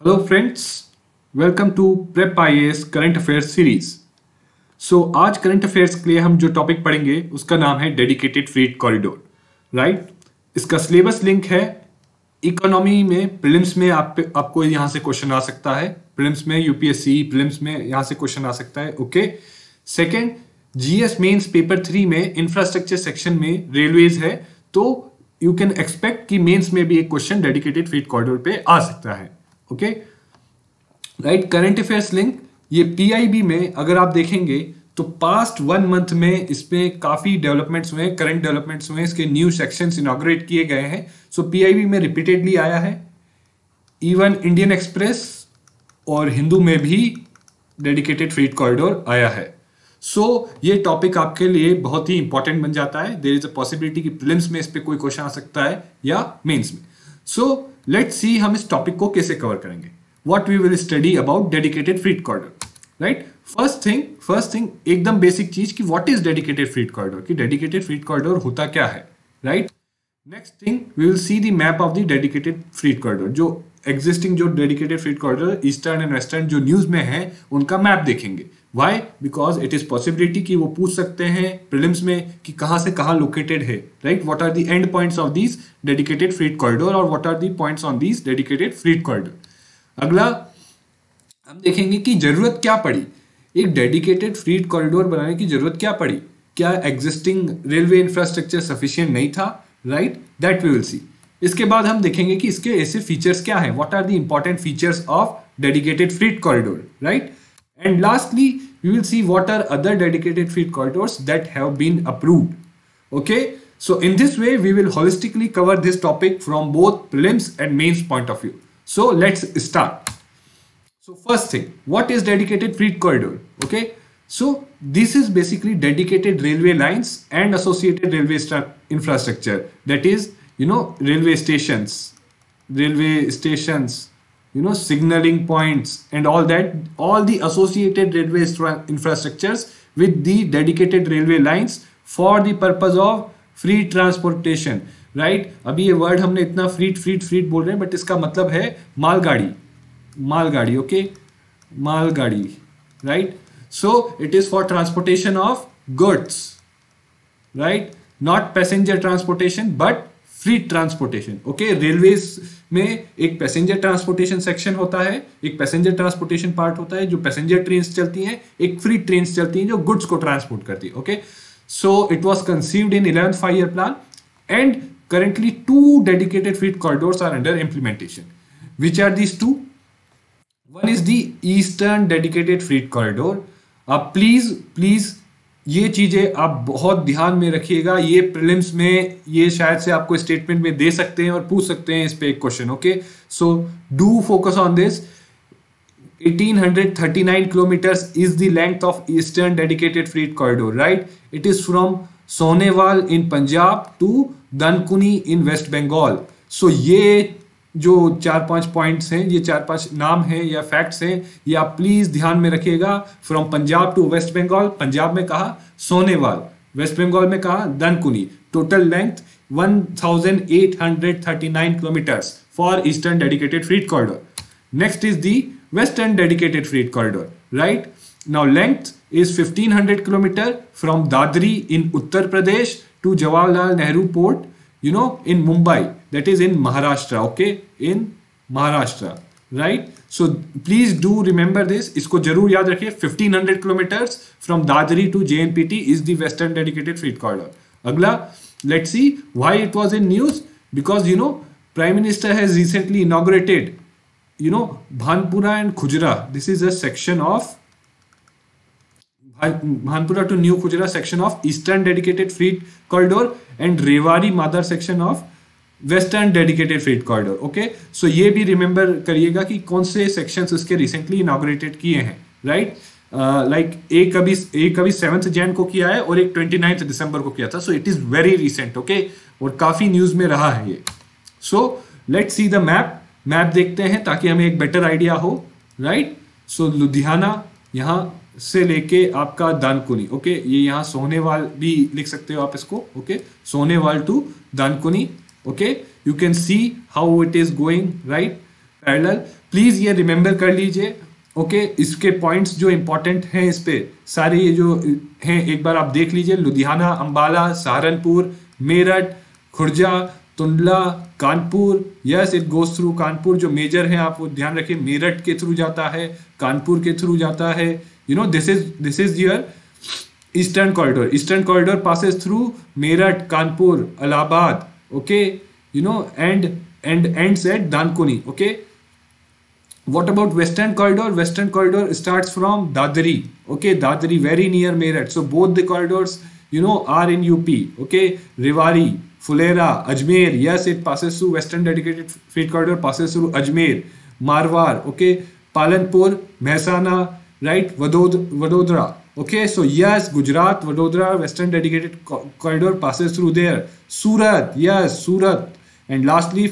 Hello friends, welcome to prep IAS current affairs series. आज current affairs के लिए हम जो टॉपिक पढ़ेंगे उसका नाम है डेडिकेटेड फ्रीट कॉरिडोर। राइट, इसका सिलेबस लिंक है। इकोनॉमी में प्रीलिम्स में आपको यहाँ से क्वेश्चन आ सकता है। प्रीलिम्स में यूपीएससी प्रीलिम्स में यहाँ से क्वेश्चन आ सकता है। Okay, second, GS mains paper 3 में इंफ्रास्ट्रक्चर सेक्शन में रेलवेज है, तो यू कैन एक्सपेक्ट कि मेंस में भी एक क्वेश्चन डेडिकेटेड फ्रीट कॉरिडोर पे आ सकता है। Okay, right, current affairs link ये पीआईबी में अगर आप देखेंगे तो पास्ट 1 मंथ में इसमें काफी डेवलपमेंट्स हुए हैं, करंट डेवलपमेंट्स हुए हैं, इसके न्यू सेक्शंस इनॉग्रेट किए गए हैं। पीआईबी में रिपीटेडली आया है, इवन इंडियन एक्सप्रेस और हिंदू में भी डेडिकेटेड फ्रीट कॉरिडोर आया है। ये टॉपिक आपके लिए बहुत ही इंपॉर्टेंट बन जाता है। देयर इज अ पॉसिबिलिटी कि प्रीलिम्स में इस पे कोई क्वेश्चन आ सकता है या मेंस में। लेट्स सी हम इस टॉपिक को कैसे कवर करेंगे। What we will study about dedicated freight corridor. Right, first thing एकदम बेसिक चीज कि what is dedicated freight corridor, कि डेडिकेटेड फ्रीट कॉरिडोर होता क्या है। Right, next thing we will see the map of the dedicated freight corridor. जो existing जो dedicated freight corridor eastern and western जो न्यूज में है उनका मैप देखेंगे। Why? Because it is possibility कि वो पूछ सकते हैं प्रीलिम्स में कि कहां से कहां लोकेटेड है। Right, what are the end points of this dedicated freight corridor और what are the points on this dedicated freight corridor. अगला हम देखेंगे कि जरूरत क्या पड़ी, एक डेडिकेटेड फ्रीट कॉरिडोर बनाने की जरूरत क्या पड़ी। क्या एग्जिस्टिंग रेलवे इंफ्रास्ट्रक्चर सफिशिएंट नहीं था? Right, that we will see. इसके बाद हम देखेंगे कि इसके ऐसे फीचर्स क्या हैं, what are the important features of dedicated freight corridor. Right, and lastly we will see what are other dedicated freight corridors that have been approved. Okay, so in this way we will holistically cover this topic from both prelims and mains point of view. So let's start. First thing, what is dedicated freight corridor? Okay, so this is basically dedicated railway lines and associated railway infrastructure, that is, railway stations, signaling points and all that, all the associated railway infrastructures with the dedicated railway lines for the purpose of free transportation. Right, अभी ये word हमने इतना फ्रीट बोल रहे हैं, but इसका मतलब है मालगाड़ी। ओके, मालगाड़ी। Right, so it is for transportation of goods. Right, not passenger transportation but freight transportation. Okay, railways में एक पैसेंजर ट्रांसपोर्टेशन सेक्शन होता है, एक पैसेंजर ट्रांसपोर्टेशन पार्ट होता है जो पैसेंजर ट्रेन चलती हैं, एक फ्री ट्रेन चलती हैं जो गुड्स को ट्रांसपोर्ट करती है। Okay, so it was conceived in 11th 5-year plan and currently 2 dedicated freight corridors are under implementation. Which are these 2? One is the eastern dedicated freight corridor. Please ये चीजें आप बहुत ध्यान में रखिएगा। ये प्रीलिम्स में ये शायद से आपको स्टेटमेंट में दे सकते हैं और पूछ सकते हैं इस पे एक question. Okay, so do focus on this. 1839 kilometers is the length of eastern dedicated freight corridor. Right, it is from Sonewal in Punjab to Dankuni in West Bengal. So ये जो 4-5 पॉइंट्स हैं, ये 4-5 नाम हैं या फैक्ट्स हैं, ये आप प्लीज ध्यान में रखिएगा। From Punjab to West Bengal, Punjab में कहा सोनेवाल, वेस्ट बंगाल में कहा Dankuni. Total length 1839 kilometres for eastern dedicated freight corridor. Next is the western dedicated freight corridor. Right, now length is 1500 kilometer from Dadri in Uttar Pradesh to Jawaharlal Nehru Port, in Mumbai, that is in Maharashtra. Okay, in Maharashtra. Right, so please do remember this. इसको जरूर याद रखिए। 1500 kilometers from Dadri to JNPT is the western dedicated freight corridor. अगला, let's see why it was in news. Because Prime Minister has recently inaugurated Bhanpura and Khujra. This is a section of Bhanpura to New Khujra section of Eastern Dedicated Freight Corridor and Rewari Madar section of Western Dedicated Freight Corridor. Okay, so ये भी remember करिएगा कि कौन से sections इसके recently inaugurated किए हैं। Right, like एक अभी 7th Jan को किया है और एक 29th December को किया था। सो it is very recent. Okay, और काफी न्यूज में रहा है ये। So let's see the map देखते हैं ताकि हमें एक बेटर आइडिया हो। राइट, सो लुधियाना यहाँ से लेके आपका दानकुनी। ओके, ये यहाँ सोनेवाल भी लिख सकते हो आप इसको। Okay, Sahnewal to Dankuni. Okay, you can see how it is going. Right, parallel, please ये रिमेंबर कर लीजिए। ओके, इसके पॉइंट्स जो इंपॉर्टेंट हैं इस पे सारे ये जो हैं एक बार आप देख लीजिए। Ludhiana, Ambala, Saharanpur, Meerut, Khurja, Tundla, Kanpur, yes it goes through Kanpur. जो मेजर है आप वो ध्यान रखिए, मेरठ के थ्रू जाता है, कानपुर के थ्रू जाता है। You know this is your eastern corridor. Eastern corridor passes through Meerut, Kanpur, Allahabad, okay, you know, and ends at Dankuni. Okay, what about western corridor? Western corridor starts from Dadri. Okay, Dadri very near Meerut. So both the corridors, you know, are in UP. Okay, Rewari, Fulera, Ajmer, yes it passes through western dedicated freight corridor, passes through Ajmer, Marwar, okay, Palanpur, Mehsana, right, Vadodara. Okay, so yes, Gujarat, Vadodara, western dedicated corridor passes through there. Surat, yes, Surat, and lastly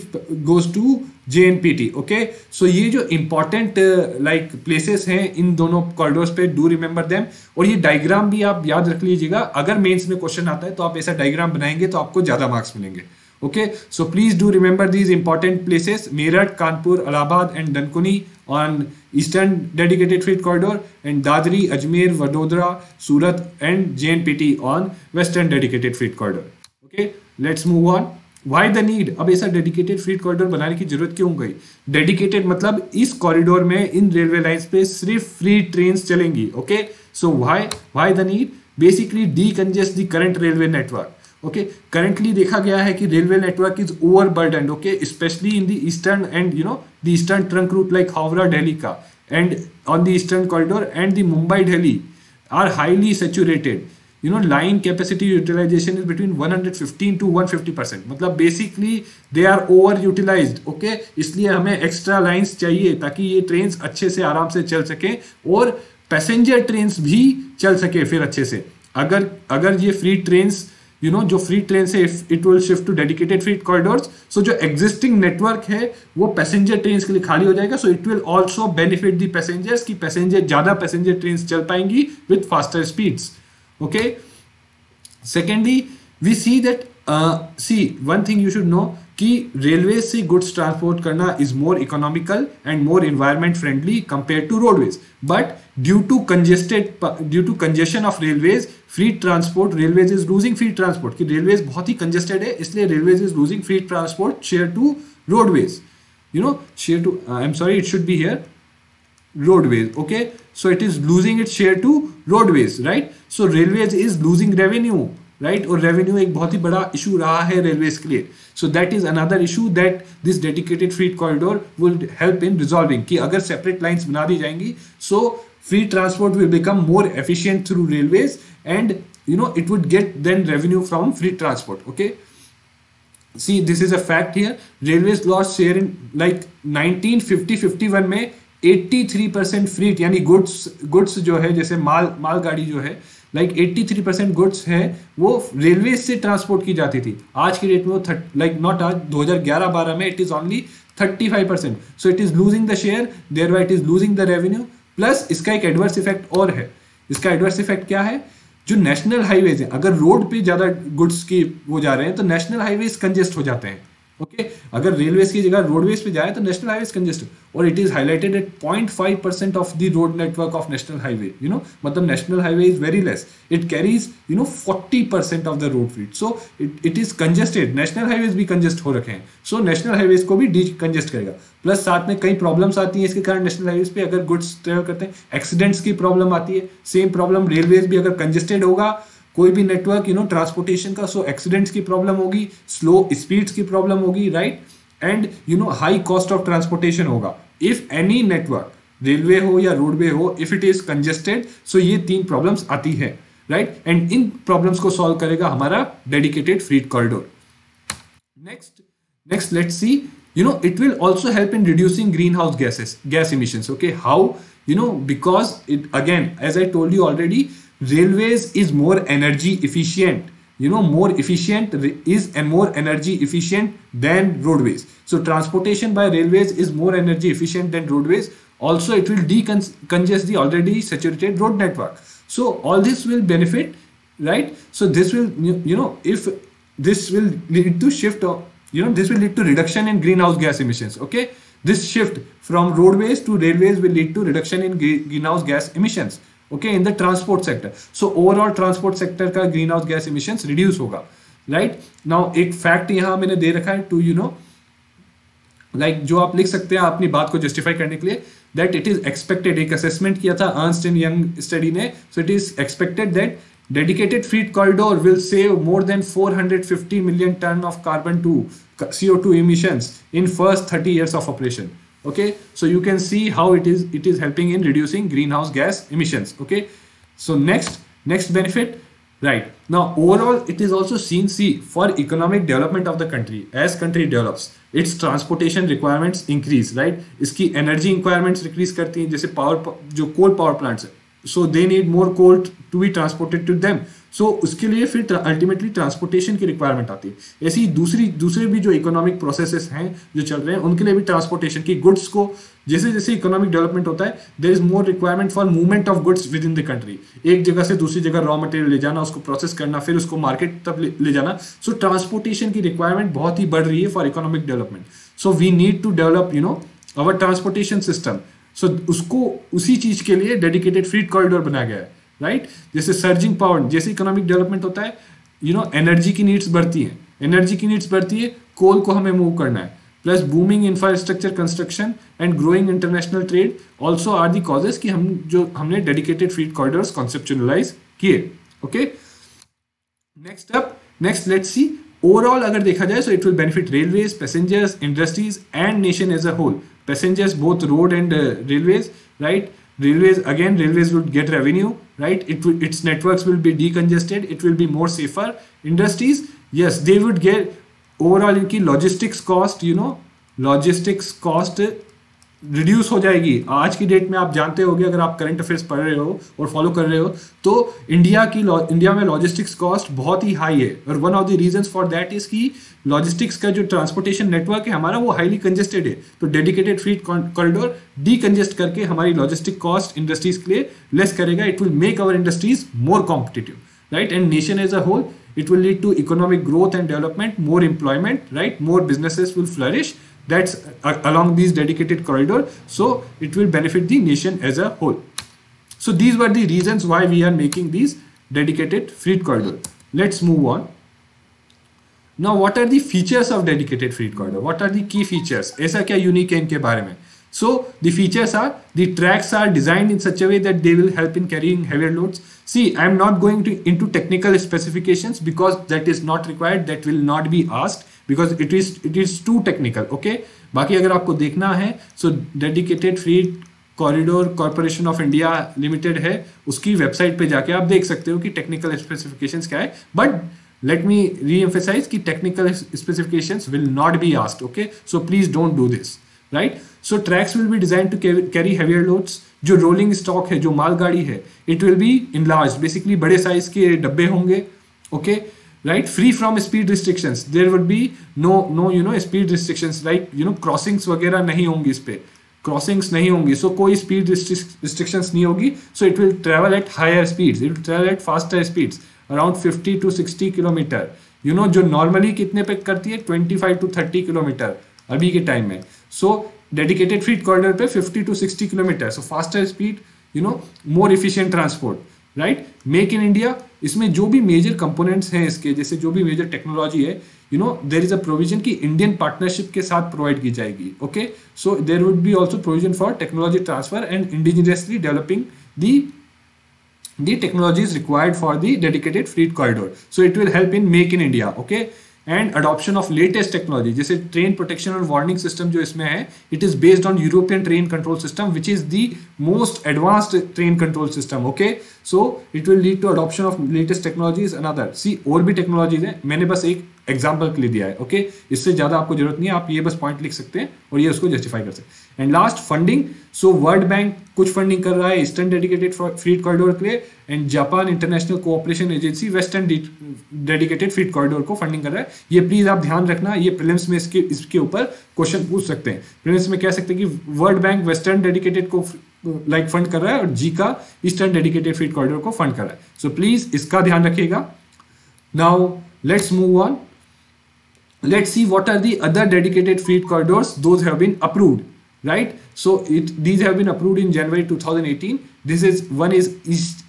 goes to JNPT. Okay, so ये जो important like places हैं इन दोनों corridors पे, do remember them. और ये diagram भी आप याद रख लीजिएगा, अगर मेंस में क्वेश्चन आता है तो आप ऐसा डायग्राम बनाएंगे तो आपको ज्यादा मार्क्स मिलेंगे। Okay, so please do remember these important places, Meerut, Kanpur, Allahabad and Dankuni on eastern dedicated freight corridor, and Dadri, Ajmer, Vadodara, Surat and JNPT on western dedicated freight corridor. Okay, let's move on. Why the need? अब ऐसा dedicated freight corridor बनाने की जरूरत क्यों गई? Dedicated मतलब इस corridor में, इन रेलवे लाइंस पे सिर्फ फ्री ट्रेन चलेंगी। Okay, so why the need? Basically decongest the current railway network. Okay, currently देखा गया है कि railway network is overburdened, okay, specially in the eastern and you know the eastern trunk route like Howrah Delhi का, and on the eastern corridor and the Mumbai Delhi are highly saturated. You know, line capacity utilization is between 115 to 150%. मतलब basically they are overutilized. Okay, इसलिए हमें extra lines चाहिए ताकि ये trains अच्छे से आराम से चल सके और passenger trains भी चल सके फिर अच्छे से। अगर ये free trains, you know, जो free trains है, it will shift to dedicated freight corridors, so जो existing network है वो passenger trains के लिए खाली हो जाएगा, so it will also benefit the passengers कि ज़्यादा passenger trains चल पाएंगी with faster speeds. Okay, secondly we see that one thing you should know कि रेलवे से गुड्स ट्रांसपोर्ट करना is more economical and more environment friendly compare to roadways, but due to congestion of railways freight transport, railways is losing freight transport, कि railways बहुत ही congested है इसलिए railways is losing freight transport share to roadways, you know, share to, I am sorry, it should be here roadways. Okay, so it is losing its share to roadways, right? So railways is losing revenue, right? और revenue एक बहुत ही बड़ा issue रहा है railways के लिए, so that is another issue that this dedicated freight corridor will help in resolving, कि अगर separate lines बना दी जाएंगी so free transport will become more efficient through railways and you know it would get then revenue from free transport. Okay, see this is a fact here, railways lost share in like 1950-51 में 83% फ्रीट, यानी goods जो है, जैसे मालगाड़ी जो है, like 83% goods है वो रेलवे से ट्रांसपोर्ट की जाती थी। आज की डेट में वो लाइक नॉट आज 2011-12 में it is only 35%, so it is losing the share, thereby it is losing the revenue. Plus इसका एक एडवर्स इफेक्ट और है। इसका एडवर्स इफेक्ट क्या है? जो नेशनल हाईवेज है, अगर रोड पे ज्यादा गुड्स की वो जा रहे हैं तो नेशनल हाईवेज कंजेस्ट हो जाते हैं। ओके, अगर रेलवेज की जगह रोडवेज पे जाए तो नेशनल हाईवेज कंजेस्टेड, और it is highlighted at 0.5% of the road network of national highway, you know, मतलब national highway is very less, it carries you know 40% of the road fleet, so it is congested. National highways भी congest हो रखे हैं, so national highways को भी D congest करेगा। Plus साथ में कई प्रॉब्लम्स आती हैं इसके कारण नेशनल हाईवेज पे, अगर गुड्स ट्रेवल करते हैं एक्सीडेंट्स की प्रॉब्लम आती है। सेम प्रॉब्लम रेलवेज भी अगर कंजेस्टेड होगा कोई भी नेटवर्क, यू नो, ट्रांसपोर्टेशन का, सो एक्सीडेंट्स की प्रॉब्लम होगी, स्लो स्पीड्स की प्रॉब्लम होगी, right, and you no high cost of transportation होगा। इफ एनी नेटवर्क, रेलवे हो या रोडवे हो, इफ इट इज कंजेस्टेड, सो ये तीन प्रॉब्लम्स आती है, राइट, एंड इन प्रॉब्लम्स को सॉल्व करेगा हमारा dedicated freight corridor. Next let's C, you know, it will also help in reducing greenhouse gas emissions. Okay, how? You know, because it, again, as I told you already, railways is more energy efficient, you know, more efficient is and more energy efficient than roadways. So transportation by railways is more energy efficient than roadways. Also it will decongest the already saturated road network, so all this will benefit, right? So this will, you know, if this will lead to shift of, you know, this will lead to reduction in greenhouse gas emissions. Okay, This shift from roadways to railways will lead to reduction in greenhouse gas emissions, okay, in the transport sector. So overall transport sector का greenhouse gas emissions reduce होगा, right? Now एक fact यहाँ मैंने दे रखा है to जो आप लिख सकते हैं अपनी बात को जस्टिफाई करने के लिए, दैट इट इज एक्सपेक्टेड, एक असेसमेंट किया था अर्नस्ट एंड यंग स्टडी ने, so it is expected that dedicated freight corridor will save more than 450 million tonne of carbon to CO2 emissions in first 30 years of operation. Okay, so you can see how it is helping in reducing greenhouse gas emissions. Okay, so next benefit. Right, now overall it is also seen, see, for economic development of the country, as country develops its transportation requirements increase, right? इसकी energy requirements increase करती हैं, जैसे जो coal power plants है, so they need more coal to be transported to them, so उसके लिए फिर ultimately transportation की रिक्वायरमेंट आती है। ऐसी दूसरे भी जो इकोनॉमिक प्रोसेसेस हैं जो चल रहे हैं उनके लिए भी ट्रांसपोर्टेशन की गुड्स को, जैसे जैसे इकोनॉमिक डेवलपमेंट होता है there is more requirement for movement of goods within the country, एक जगह से दूसरी जगह रॉ मटेरियल ले जाना, उसको प्रोसेस करना, फिर उसको मार्केट तक ले जाना, सो ट्रांसपोर्टेशन की रिक्वायरमेंट बहुत ही बढ़ रही है for economic development. So we need to develop our transportation system, so उसको उसी चीज के लिए डेडिकेटेड फ्रीट कॉरिडोर बनाया गया है, राइट? जैसे सर्जिंग पावर, जैसे इकोनॉमिक डेवलपमेंट होता है एनर्जी की नीड्स बढ़ती है, कोल को हमें मूव करना है, plus booming infrastructure construction and growing international trade also are the causes कि हमने डेडिकेटेड फ्रीट कॉरिडोर्स कॉन्सेप्चुअलाइज किए। Okay, next let's see overall अगर देखा जाए so it will benefit railways, passengers, industries and nation as a whole. Passengers both road and railways, right? Railways will get revenue, right? Its networks will be decongested, it will be more safer. Industries, yes, they would get overall इनकी logistics cost reduce हो जाएगी। आज की date में आप जानते होंगे, अगर आप करंट अफेयर्स पढ़ रहे हो और फॉलो कर रहे हो, तो इंडिया में लॉजिस्टिक्स कॉस्ट बहुत ही हाई है, और one of the reasons for that is कि लॉजिस्टिक्स का जो ट्रांसपोर्टेशन नेटवर्क है हमारा वो हाईली कंजेस्टेड है। तो डेडिकेटेड फ्रीट कॉरिडोर डीकंजेस्ट करके हमारी लॉजिस्टिक कॉस्ट इंडस्ट्रीज के लिए लेस करेगा। It will make our industries more competitive, right? And nation as a whole it will lead to economic growth and development, more employment, right? More businesses will flourish. That's along these dedicated corridor, so it will benefit the nation as a whole. So these were the reasons why we are making these dedicated freight corridor. Let's move on. Now what are the features of dedicated freight corridor? What are the key features? ऐसा क्या unique है इनके बारे में? So the features are, the tracks are designed in such a way that they will help in carrying heavier loads. See, I am not going into technical specifications because that is not required. That will not be asked because it is too technical. Okay. बाकी अगर आपको देखना है, so dedicated freight corridor corporation of India limited है, उसकी website पे जाके आप देख सकते हो कि टेक्निकल स्पेसिफिकेशंस क्या है। बट let me re-emphasize कि technical specifications will not be asked. Okay. So please don't do this. Right? So tracks will be designed to carry heavier loads. जो रोलिंग स्टॉक है, जो मालगाड़ी है, it will be enlarged. Basically बड़े size के डब्बे होंगे, okay? Right? Free from speed restrictions. There would be no speed restrictions, like crossings वगैरह नहीं होंगी, इस पे crossings नहीं होंगी, so कोई speed restrictions नहीं होगी. So it will travel at higher speeds. It will travel at faster speeds, around 50 to 60 kilometre. जो नॉर्मली कितने पे करती है, 25 to 30 किलोमीटर अभी के टाइम में। सो डेडिकेटेड फ्रीट कॉरिडोर पे 50 to 60 kilometre, so faster speed, more efficient transport, right? Make in India, इसमें जो भी मेजर कंपोनेंट्स हैं इसके, जैसे जो भी मेजर टेक्नोलॉजी है, देयर इज अ प्रोविजन की इंडियन पार्टनरशिप के साथ प्रोवाइड की जाएगी। Okay, so there would be also provision for technology transfer and indigenously developing the technologies required for the dedicated freight corridor. So it will help in make in India, okay? And adoption of latest technology, जैसे train protection और warning system जो इसमें है, it is based on European train control system, which is the most advanced train control system, okay? So it will lead to adoption of latest technologies and other. See, और भी technologies हैं, मैंने बस एक example के लिए दिया है, ओके? इससे ज्यादा आपको जरूरत नहीं है, आप ये बस पॉइंट लिख सकते हैं और ये उसको जस्टिफाई कर सकते हैं। And last, funding. So world bank कुछ फंडिंग कर रहा है ईस्टर्न डेडिकेटेड फ्रीट कॉरिडोर के लिए, and Japan international cooperation agency western dedicated freight corridor को फंडिंग कर रहा है। ये प्लीज आप ध्यान रखना, ये प्रीलिम्स में इसके ऊपर क्वेश्चन पूछ सकते हैं। प्रीलिम्स में कह सकते हैं कि वर्ल्ड बैंक वेस्टर्न डेडिकेटेड को फंड कर रहा है और जी का ईस्टर्न डेडिकेटेड फ्रीट कॉरिडोर को फंड कर रहा है। सो प्लीज इसका ध्यान रखिएगा। Now let's move on. let's see what are the other dedicated freight corridors those have been approved, right? So these have been approved in January 2018. This is one is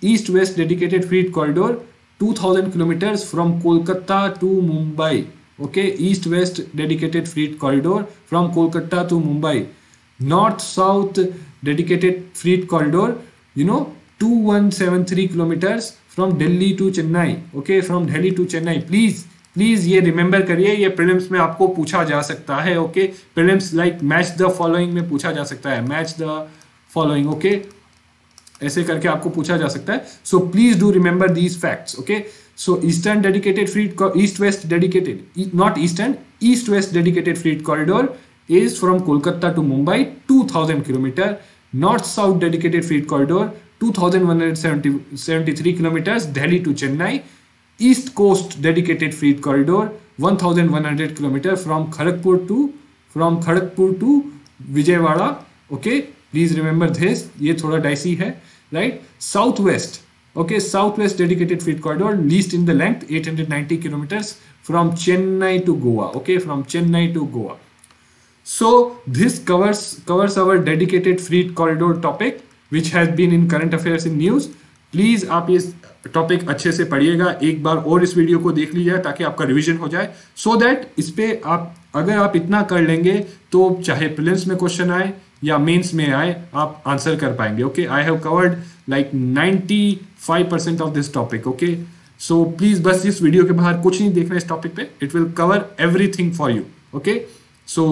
east west dedicated freight corridor, 2000 kilometers from Kolkata to Mumbai. Okay, east west dedicated freight corridor from Kolkata to Mumbai. North south dedicated freight corridor, 2173 kilometers from Delhi to Chennai. Okay, from Delhi to Chennai. Please ये remember करिए, ये prelims में आपको पूछा जा सकता है. Okay, prelims like match the following में पूछा जा सकता है, मैच द फॉलोइंग. ओके, ऐसे करके आपको पूछा जा सकता है. So please do remember these facts. Okay, so eastern dedicated फ्रीट, east west dedicated, not eastern, east west dedicated freight corridor is from Kolkata to Mumbai, 2000 kilometer. North south dedicated freight corridor, 2173 kilometers, Delhi to Chennai. East coast dedicated freight corridor, 1100 kilometers from Kharagpur to Vijayawada. Okay, please remember this. ये थोड़ा dicey है, right? Southwest, okay, southwest dedicated freight corridor, least in the length, 890 kilometers from Chennai to Goa. Okay, from Chennai to Goa. So this covers our dedicated freight corridor topic, which has been in current affairs in news. Please आप ये topic अच्छे से पढ़िएगा, एक बार और इस video को देख लीजिए ताकि आपका रिवीजन हो जाए, सो दैट इस पे आप अगर आप इतना कर लेंगे तो चाहे प्रीलिम्स में क्वेश्चन आए या मेंस में आए आप आंसर कर पाएंगे. Okay, I have covered like 95% of this topic. Okay, so please बस इस वीडियो के बाहर कुछ नहीं देखना इस टॉपिक पे, it will cover everything for you. Okay, so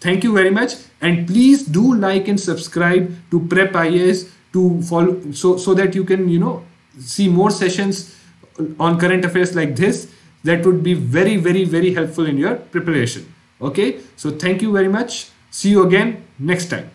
thank you very much, and please do like and subscribe to Prep IAS to follow, so that you can see more sessions on current affairs like this. That would be very, very, very helpful in your preparation. Okay, so thank you very much. See you again next time.